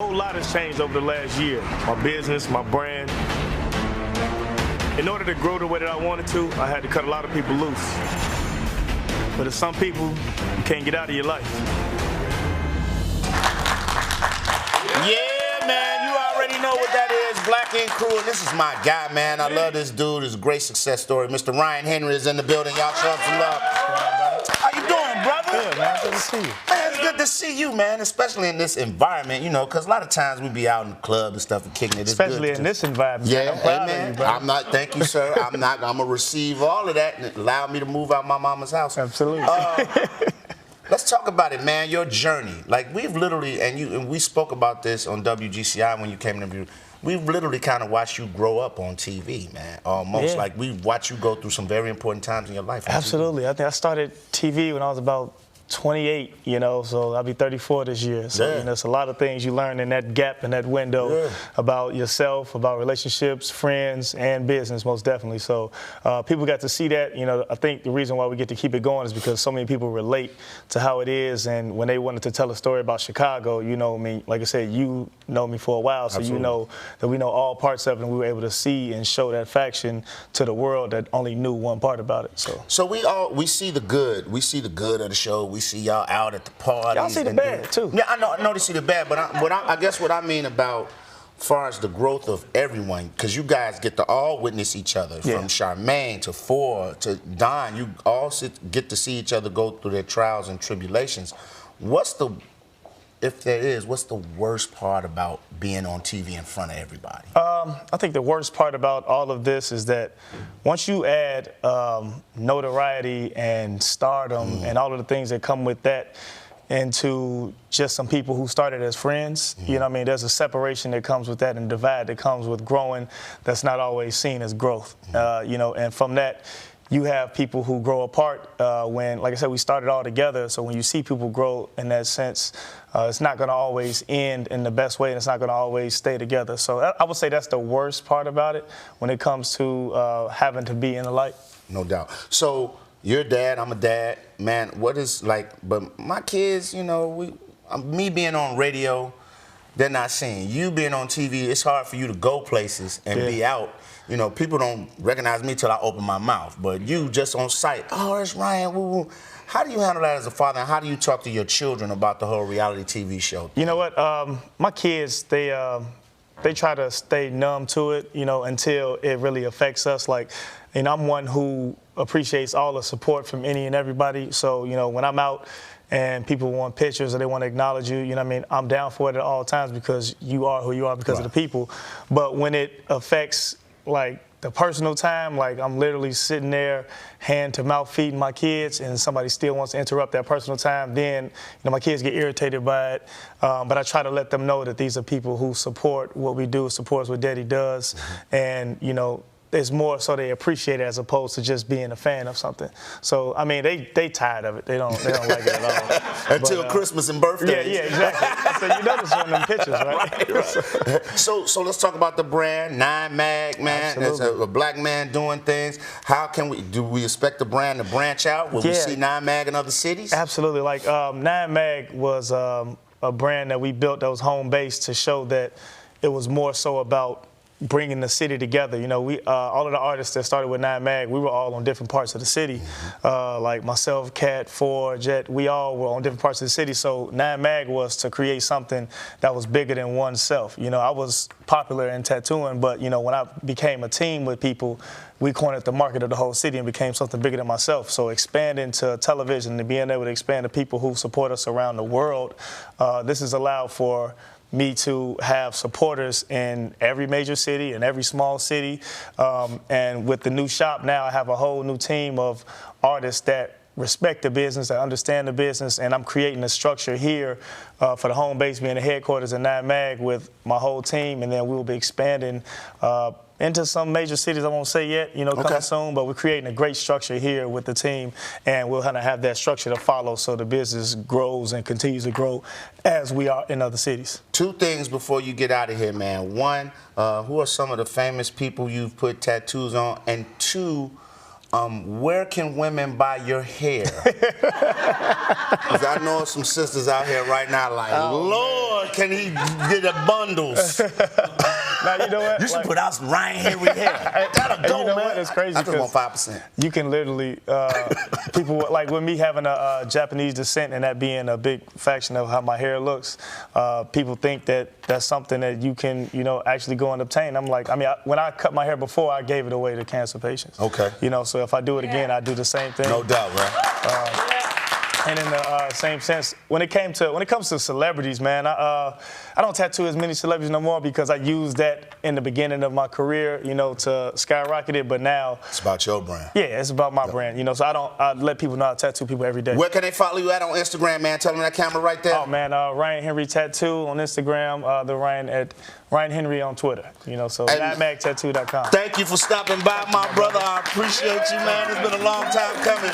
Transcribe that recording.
A whole lot has changed over the last year. My business, my brand. In order to grow the way that I wanted to, I had to cut a lot of people loose. But there's some people you can't get out of your life. Yeah, man, you already know what that is. Black Ink Crew, and this is my guy, man. I love this dude. It's a great success story. Mr. Ryan Henry is in the building. Y'all show him some love. How you doing, brother? Good, man. Good to see you. Man, it's good to see you, man, especially in this environment, you know, because a lot of times we be out in the club and stuff and kicking it. It's Especially good in this environment. Yeah, I'm proud amen. of you, brother. I'm not, thank you, sir. I'm going to receive all of that and allow me to move out my mama's house. Absolutely. Let's talk about it, man, your journey. Like, we've literally, and we spoke about this on WGCI when you came in. We've literally kind of watched you grow up on TV, man. Almost like we've watched you go through some very important times in your life. Absolutely. I think I started TV when I was about 28, you know, so I'll be 34 this year. So, you know, it's a lot of things you learn in that gap, in that window about yourself, about relationships, friends, and business, most definitely. So people got to see that. You know, I think the reason why we get to keep it going is because so many people relate to how it is. And when they wanted to tell a story about Chicago, you know me, like I said, you know me for a while, so you know that we know all parts of it, and we were able to see and show that faction to the world that only knew one part about it. So we see the good. We see the good of the show. We see y'all out at the parties. Y'all see the bad, too. Yeah, I know they see the bad, but I guess what I mean about far as the growth of everyone, because you guys get to all witness each other, from Charmaine to Ford to Don. You all get to see each other go through their trials and tribulations. What's the worst part about being on TV in front of everybody? I think the worst part about all of this is that once you add notoriety and stardom and all of the things that come with that into just some people who started as friends, you know what I mean? There's a separation that comes with that and divide that comes with growing that's not always seen as growth, you know, and from that, you have people who grow apart when, like I said, we started all together. So when you see people grow in that sense, it's not going to always end in the best way, and it's not going to always stay together. So I would say that's the worst part about it when it comes to having to be in the light. No doubt. So you're a dad, I'm a dad. Man, what is like, but my kids, you know, me being on radio, they're not seeing. You being on TV, it's hard for you to go places and be out. You know, people don't recognize me till I open my mouth. But you just on site, oh, it's Ryan, woo-woo. How do you handle that as a father, and how do you talk to your children about the whole reality TV show? You know what? My kids, they try to stay numb to it, you know, until it really affects us. Like, you know, I'm one who appreciates all the support from any and everybody. So, you know, when I'm out and people want pictures or they want to acknowledge you, you know what I mean, I'm down for it at all times because you are who you are because of the people. But when it affects, like, the personal time, like I'm literally sitting there hand to mouth feeding my kids and somebody still wants to interrupt that personal time, then, you know, my kids get irritated by it. But I try to let them know that these are people who support what we do, supports what Daddy does. And, you know, it's more so they appreciate it as opposed to just being a fan of something. So, I mean, they tired of it. They don't like it at all. Until Christmas and birthdays. Yeah, exactly. So you notice on them pictures, right? Right. So let's talk about the brand, 9Mag, man. As a black man doing things. How can do we expect the brand to branch out? Will we see 9Mag in other cities? Absolutely. Like 9Mag was a brand that we built that was home-based to show that it was more so about bringing the city together. You know, we all of the artists that started with 9Mag, we were all on different parts of the city. Like myself, Cat, Ford, Jet, we all were on different parts of the city. So 9Mag was to create something that was bigger than oneself. You know, I was popular in tattooing, but, you know, when I became a team with people, we cornered the market of the whole city and became something bigger than myself. So expanding to television and being able to expand to people who support us around the world, this has allowed for me to have supporters in every major city and every small city. And with the new shop now, I have a whole new team of artists that respect the business, that understand the business, and I'm creating a structure here for the home base being the headquarters of 9Mag with my whole team, and then we will be expanding into some major cities. I won't say yet, you know, coming soon, but we're creating a great structure here with the team, and we'll kind of have that structure to follow so the business grows and continues to grow as we are in other cities. Two things before you get out of here, man. One, who are some of the famous people you've put tattoos on? And two, where can women buy your hair? Because I know some sisters out here right now like, Lord, can he get the bundles? Now, you know what? You should put out some Ryan Henry hair. Gotta go, you know man. what? It's crazy. I just want 5%. You can literally, people, like with me having a Japanese descent and that being a big faction of how my hair looks, people think that that's something that you can, actually go and obtain. I'm like, when I cut my hair before, I gave it away to cancer patients. Okay. So if I do it again, I do the same thing. No doubt, right? And in the same sense, when it comes to celebrities, man, I don't tattoo as many celebrities no more because I used that in the beginning of my career, to skyrocket it. But now it's about your brand. Yeah, it's about my brand, So I let people know I tattoo people every day. Where can they follow you at on Instagram, man? Tell them that camera right there. Oh man, Ryan Henry Tattoo on Instagram, the Ryan at Ryan Henry on Twitter. So NineMagTattoo.com. Thank you for stopping by, my brother. I appreciate you, man. It's been a long time coming.